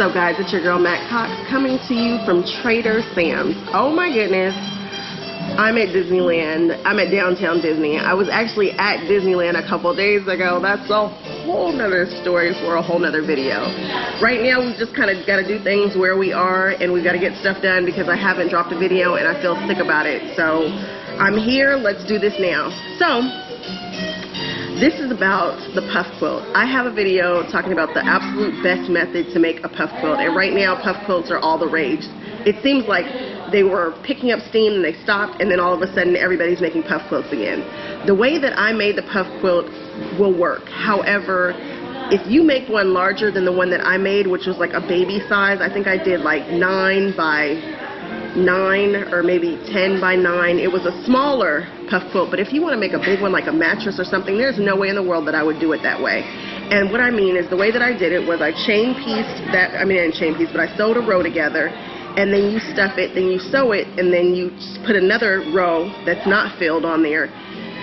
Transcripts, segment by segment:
What's up, guys? It's your girl Mac Cox coming to you from Trader Sam's. Oh my goodness, I'm at Disneyland. I'm at downtown Disney. I was actually at Disneyland a couple days ago. That's a whole nother story for a whole nother video. Right now we just kind of got to do things where we are, and we got to get stuff done because I haven't dropped a video and I feel sick about it. So I'm here. Let's do this now. So this is about the puff quilt. I have a video talking about the absolute best method to make a puff quilt, and right now puff quilts are all the rage. It seems like they were picking up steam and they stopped, and then all of a sudden everybody's making puff quilts again. The way that I made the puff quilt will work. However, if you make one larger than the one that I made, which was like a baby size, I think I did like 9 by 9 or maybe 10 by 9. It was a smaller puff quilt, but if you want to make a big one like a mattress or something, there's no way in the world that I would do it that way. And what I mean is, the way that I did it was I chain pieced that, I didn't chain piece, but I sewed a row together, and then you stuff it, then you sew it, and then you put another row that's not filled on there,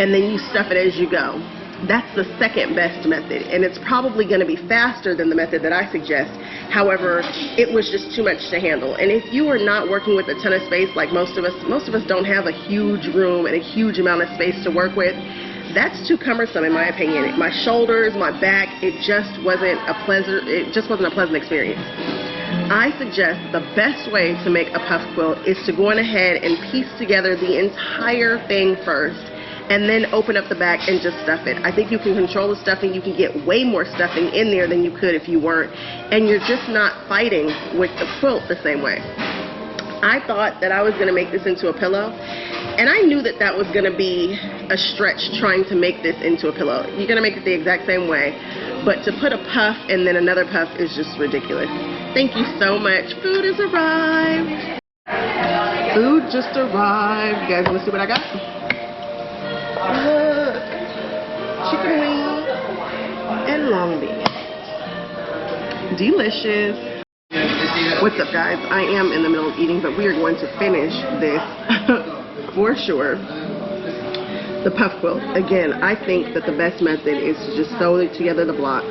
and then you stuff it as you go. That's the second best method, and it's probably going to be faster than the method that I suggest. However, it was just too much to handle. And if you are not working with a ton of space like most of us don't have a huge room and a huge amount of space to work with. That's too cumbersome in my opinion. My shoulders, my back, it just wasn't a pleasant experience. I suggest the best way to make a puff quilt is to go on ahead and piece together the entire thing first, and then open up the back and just stuff it. I think you can control the stuffing. You can get way more stuffing in there than you could if you weren't, and you're just not fighting with the quilt the same way. I thought that I was going to make this into a pillow, and I knew that that was going to be a stretch trying to make this into a pillow. You're going to make it the exact same way, but to put a puff and then another puff is just ridiculous. Thank you so much. Food has arrived. Food just arrived. You guys want to see what I got? Look, chicken wings and long beans. Delicious. What's up, guys? I am in the middle of eating, but we are going to finish this for sure. The puff quilt. Again, I think that the best method is to just sew together the blocks,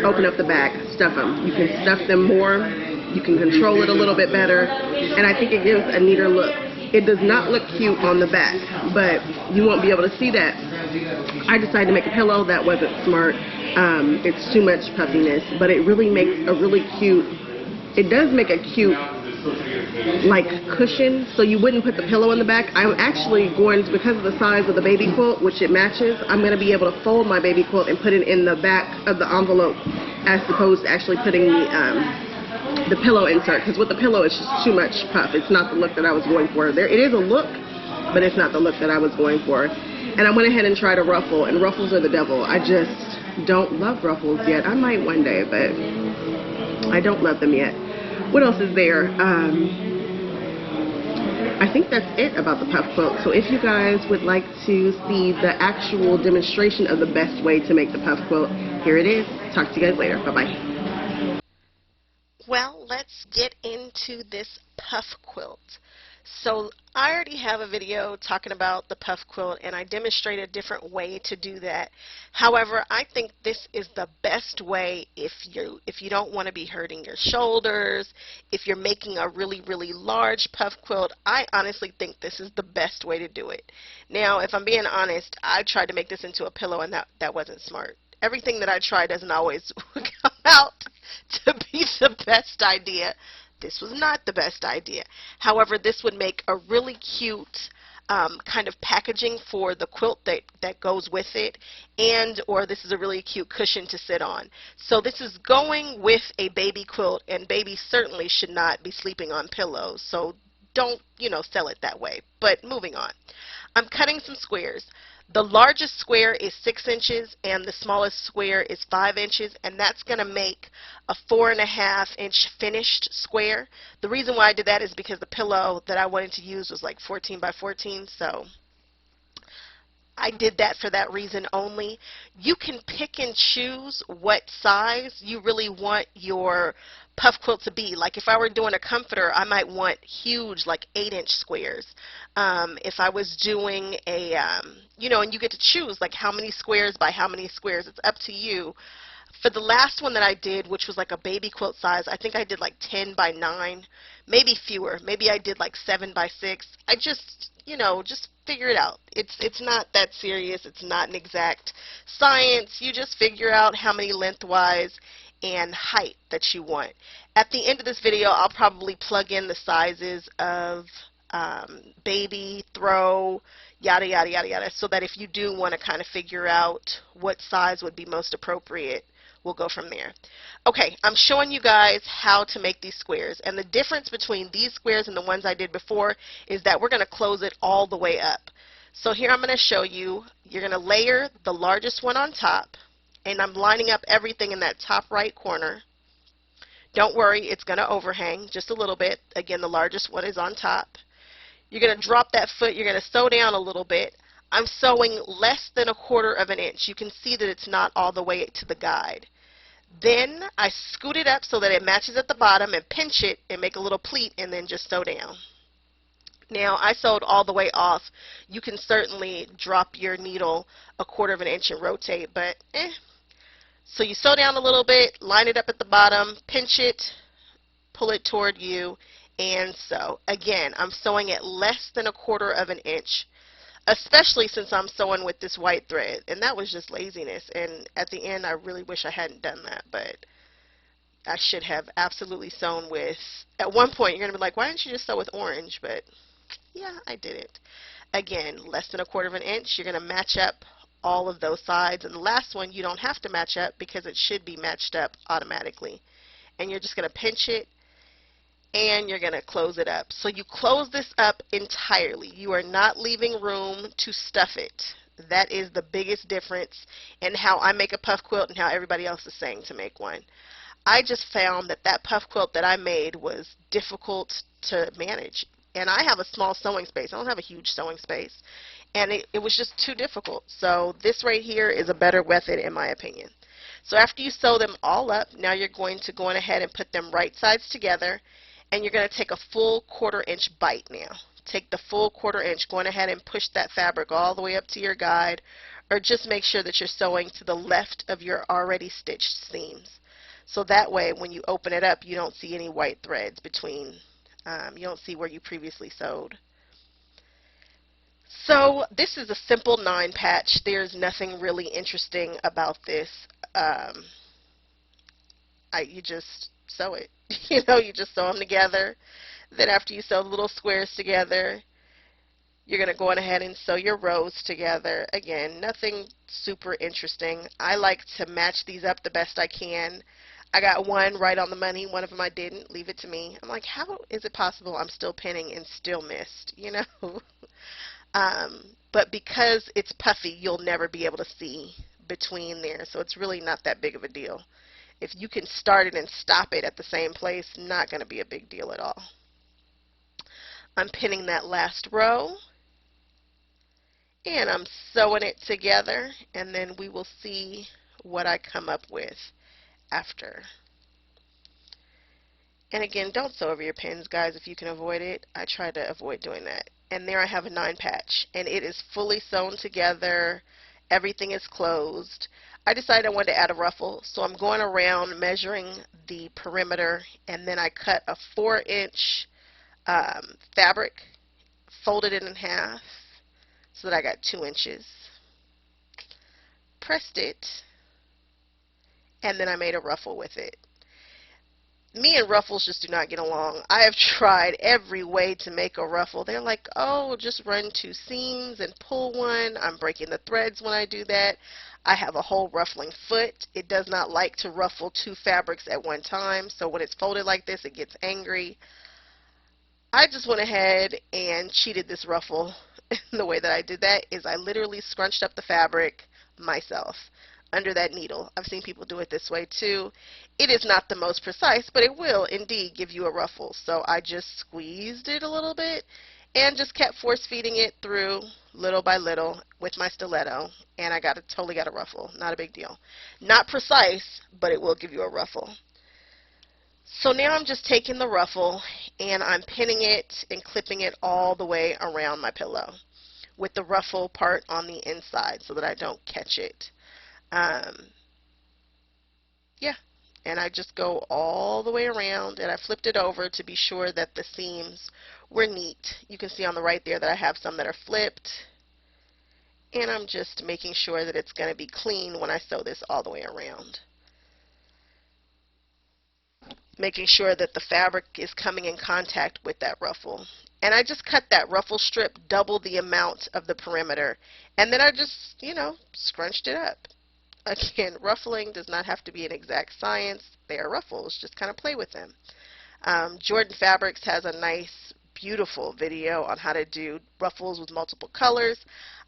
open up the back, stuff them. You can stuff them more, you can control it a little bit better, and I think it gives a neater look. It does not look cute on the back, but you won't be able to see that. I decided to make a pillow. That wasn't smart. It's too much puffiness, but it really makes a really cute, it does make a cute like cushion, so you wouldn't put the pillow in the back. I'm actually going to, because of the size of the baby quilt, which it matches, I'm going to be able to fold my baby quilt and put it in the back of the envelope as opposed to actually putting the pillow insert, because with the pillow it's just too much puff. It's not the look that I was going for. It is a look, but it's not the look that I was going for. And I went ahead and tried a ruffle, and ruffles are the devil. I just don't love ruffles yet. I might one day, but I don't love them yet. What else is there? I think that's it about the puff quilt. So if you guys would like to see the actual demonstration of the best way to make the puff quilt, here it is. Talk to you guys later. Bye-bye. Well, let's get into this puff quilt. So I already have a video talking about the puff quilt, and I demonstrate a different way to do that. However, I think this is the best way if you don't want to be hurting your shoulders, if you're making a really, really large puff quilt. I honestly think this is the best way to do it. Now, if I'm being honest, I tried to make this into a pillow, and that wasn't smart. Everything that I try doesn't always come out to be the best idea. This was not the best idea. However, this would make a really cute kind of packaging for the quilt that goes with it, or this is a really cute cushion to sit on. So this is going with a baby quilt, and babies certainly should not be sleeping on pillows. So don't, sell it that way. But moving on. I'm cutting some squares. The largest square is 6 inches and the smallest square is 5 inches, and that's going to make a 4.5 inch finished square. The reason why I did that is because the pillow that I wanted to use was like 14 by 14, so I did that for that reason only. You can pick and choose what size you really want your puff quilt to be. Like if I were doing a comforter, I might want huge, like 8-inch squares. If I was doing a, and you get to choose like how many squares by how many squares. It's up to you. For the last one that I did, which was like a baby quilt size, I think I did like 10 by 9, maybe fewer. Maybe I did like 7 by 6. I just, just figure it out. It's not that serious. It's not an exact science. You just figure out how many lengthwise and height that you want. At the end of this video, I'll probably plug in the sizes of baby, throw, yada, yada, yada, yada, so that if you do want to kind of figure out what size would be most appropriate, we'll go from there. Okay, I'm showing you guys how to make these squares, and the difference between these squares and the ones I did before is that we're going to close it all the way up. So here I'm going to show you, you're going to layer the largest one on top, and I'm lining up everything in that top right corner. Don't worry, it's going to overhang just a little bit. Again, the largest one is on top. You're going to drop that foot, you're going to sew down a little bit. I'm sewing less than 1/4 of an inch. You can see that it's not all the way to the guide. Then I scoot it up so that it matches at the bottom and pinch it and make a little pleat and then just sew down. Now I sewed all the way off. You can certainly drop your needle 1/4 of an inch and rotate, but So you sew down a little bit, line it up at the bottom, pinch it, pull it toward you, and sew. Again, I'm sewing at less than 1/4 of an inch, especially since I'm sewing with this white thread, and that was just laziness, and at the end I really wish I hadn't done that, but I should have absolutely sewn with, at one point you're going to be like, why didn't you just sew with orange? But yeah, I did it. Again, less than 1/4 of an inch, you're going to match up all of those sides, and the last one you don't have to match up because it should be matched up automatically. And you're just going to pinch it and you're going to close it up. So you close this up entirely. You are not leaving room to stuff it. That is the biggest difference in how I make a puff quilt and how everybody else is saying to make one. I just found that that puff quilt that I made was difficult to manage. And I have a small sewing space. I don't have a huge sewing space. And it was just too difficult. So this right here is a better method in my opinion. So after you sew them all up, now you're going to go on ahead and put them right sides together. And you're going to take a full 1/4 inch bite now. Take the full 1/4 inch, going ahead and push that fabric all the way up to your guide, or just make sure that you're sewing to the left of your already stitched seams. So that way when you open it up you don't see any white threads between, you don't see where you previously sewed. So this is a simple 9 patch. There's nothing really interesting about this. You just sew it. You just sew them together. Then after you sew the little squares together, you're going to go on ahead and sew your rows together. Again, nothing super interesting. I like to match these up the best I can. I got one right on the money. One of them I didn't. Leave it to me. I'm like, how is it possible I'm still pinning and still missed? But because it's puffy, you'll never be able to see between there. So it's really not that big of a deal. If you can start it and stop it at the same place, not going to be a big deal at all. I'm pinning that last row, and I'm sewing it together, and then we will see what I come up with after. And again, don't sew over your pins, guys, if you can avoid it. I try to avoid doing that. And there I have a 9 patch, and it is fully sewn together. Everything is closed. I decided I wanted to add a ruffle, so I'm going around measuring the perimeter, and then I cut a 4-inch fabric, folded it in half so that I got 2 inches, pressed it, and then I made a ruffle with it. Me and ruffles just do not get along. I have tried every way to make a ruffle. They're like, oh, just run 2 seams and pull one. I'm breaking the threads when I do that. I have a whole ruffling foot. It does not like to ruffle 2 fabrics at one time, so when it's folded like this, it gets angry. I just went ahead and cheated this ruffle. The way that I did that is I literally scrunched up the fabric myself under that needle. I've seen people do it this way too. It is not the most precise, but it will indeed give you a ruffle. So I just squeezed it a little bit and just kept force feeding it through little by little with my stiletto, and I totally got a ruffle. Not a big deal. Not precise, but it will give you a ruffle. So now I'm just taking the ruffle and I'm pinning it and clipping it all the way around my pillow with the ruffle part on the inside so that I don't catch it. and I just go all the way around, and I flipped it over to be sure that the seams were neat. You can see on the right there that I have some that are flipped, and I'm just making sure that it's going to be clean when I sew this all the way around. Making sure that the fabric is coming in contact with that ruffle. And I just cut that ruffle strip double the amount of the perimeter, and then I just, scrunched it up. Again, ruffling does not have to be an exact science. They are ruffles. Just kind of play with them. Jordan Fabrics has a nice, beautiful video on how to do ruffles with multiple colors.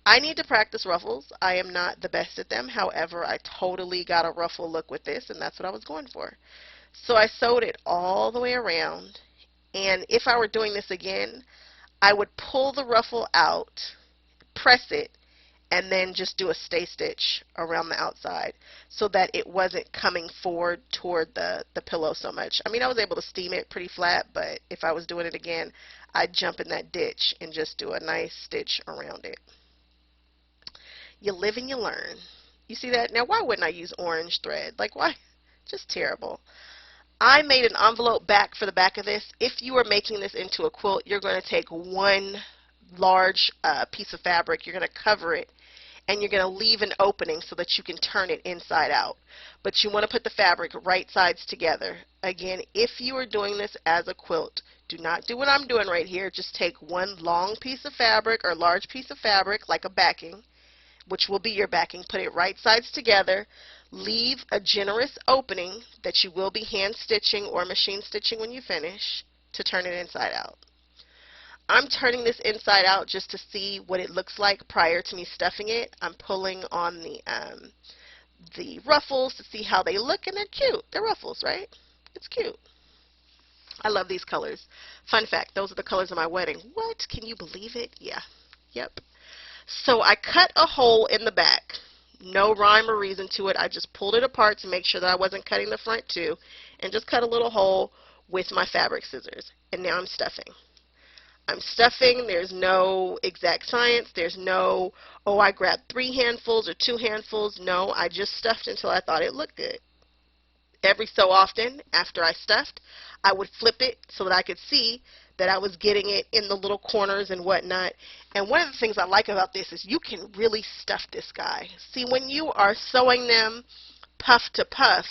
I need to practice ruffles. I am not the best at them. However, I totally got a ruffle look with this, and that's what I was going for. So I sewed it all the way around, and if I were doing this again, I would pull the ruffle out, press it, and then just do a stay stitch around the outside so that it wasn't coming forward toward the pillow so much. I mean, I was able to steam it pretty flat, but if I was doing it again, I'd jump in that ditch and just do a nice stitch around it. You live and you learn. You see that? Now, why wouldn't I use orange thread? Like, why? Just terrible. I made an envelope back for the back of this. If you are making this into a quilt, you're going to take one large piece of fabric, you're going to cover it, and you're going to leave an opening so that you can turn it inside out. But you want to put the fabric right sides together. Again, if you are doing this as a quilt, do not do what I'm doing right here. Just take one long piece of fabric or large piece of fabric, like a backing, which will be your backing, put it right sides together, leave a generous opening that you will be hand stitching or machine stitching when you finish to turn it inside out. I'm turning this inside out just to see what it looks like prior to me stuffing it. I'm pulling on the ruffles to see how they look, and they're cute. They're ruffles, right? It's cute. I love these colors. Fun fact, those are the colors of my wedding. What? Can you believe it? Yeah. Yep. So I cut a hole in the back. No rhyme or reason to it. I just pulled it apart to make sure that I wasn't cutting the front too, and just cut a little hole with my fabric scissors. And now I'm stuffing. I'm stuffing. There's no exact science. There's no, oh, I grabbed 3 handfuls or 2 handfuls. No, I just stuffed until I thought it looked good. Every so often, after I stuffed, I would flip it so that I could see that I was getting it in the little corners and whatnot. And one of the things I like about this is you can really stuff this guy. See, when you are sewing them puff to puff,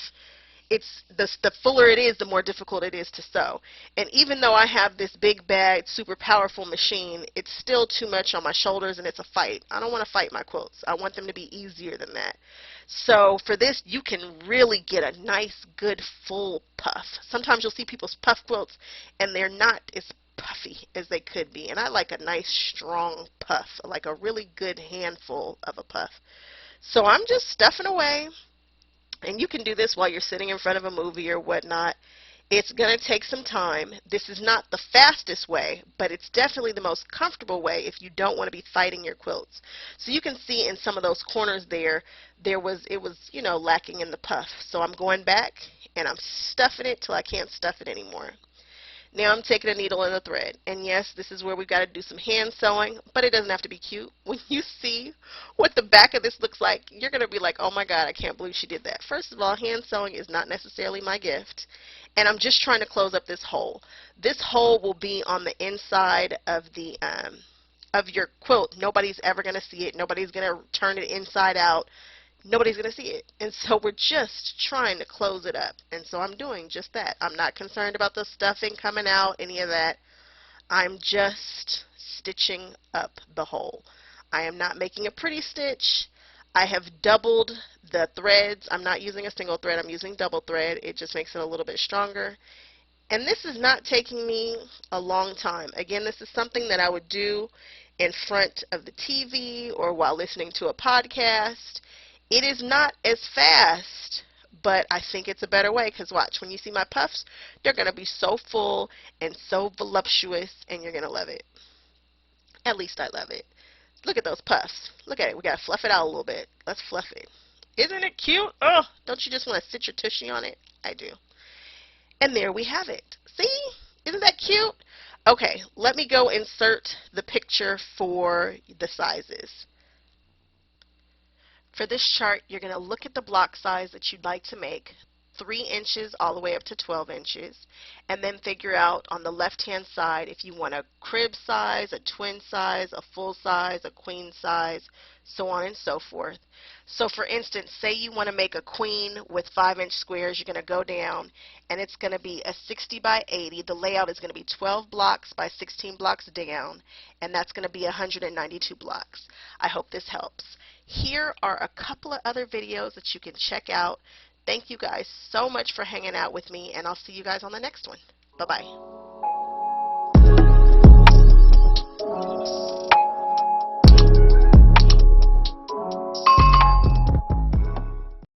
it's the fuller it is, the more difficult it is to sew. And even though I have this big bag, super powerful machine, it's still too much on my shoulders, and it's a fight. I don't want to fight my quilts. I want them to be easier than that. So for this, you can really get a nice, good, full puff. Sometimes you'll see people's puff quilts, and they're not as puffy as they could be. And I like a nice, strong puff, like a really good handful of a puff. So I'm just stuffing away. And you can do this while you're sitting in front of a movie or whatnot. It's going to take some time. This is not the fastest way, but it's definitely the most comfortable way if you don't want to be fighting your quilts. So you can see in some of those corners there, it was lacking in the puff. So I'm going back and I'm stuffing it till I can't stuff it anymore. Now I'm taking a needle and a thread, and yes, this is where we've got to do some hand sewing, but it doesn't have to be cute. When you see what the back of this looks like, you're going to be like, oh my God, I can't believe she did that. First of all, hand sewing is not necessarily my gift, and I'm just trying to close up this hole. This hole will be on the inside of your quilt. Nobody's ever going to see it. Nobody's going to turn it inside out. Nobody's going to see it. And so we're just trying to close it up. And so I'm doing just that. I'm not concerned about the stuffing coming out, any of that. I'm just stitching up the hole. I am not making a pretty stitch. I have doubled the threads. I'm not using a single thread. I'm using double thread. It just makes it a little bit stronger. And this is not taking me a long time. Again, this is something that I would do in front of the TV or while listening to a podcast. It is not as fast, but I think it's a better way, because watch, when you see my puffs, they're going to be so full and so voluptuous, and you're going to love it. At least I love it. Look at those puffs. Look at it. We got to fluff it out a little bit. Let's fluff it. Isn't it cute? Oh, don't you just want to sit your tushy on it? I do. And there we have it. See? Isn't that cute? Okay, let me go insert the picture for the sizes. For this chart, you're going to look at the block size that you'd like to make. 3 inches all the way up to 12 inches, and then figure out on the left hand side if you want a crib size, a twin size, a full size, a queen size, so on and so forth. So for instance, say you want to make a queen with 5-inch squares, you're going to go down and it's going to be a 60 by 80. The layout is going to be 12 blocks by 16 blocks down, and that's going to be 192 blocks. I hope this helps. Here are a couple of other videos that you can check out. Thank you guys so much for hanging out with me, and I'll see you guys on the next one. Bye-bye.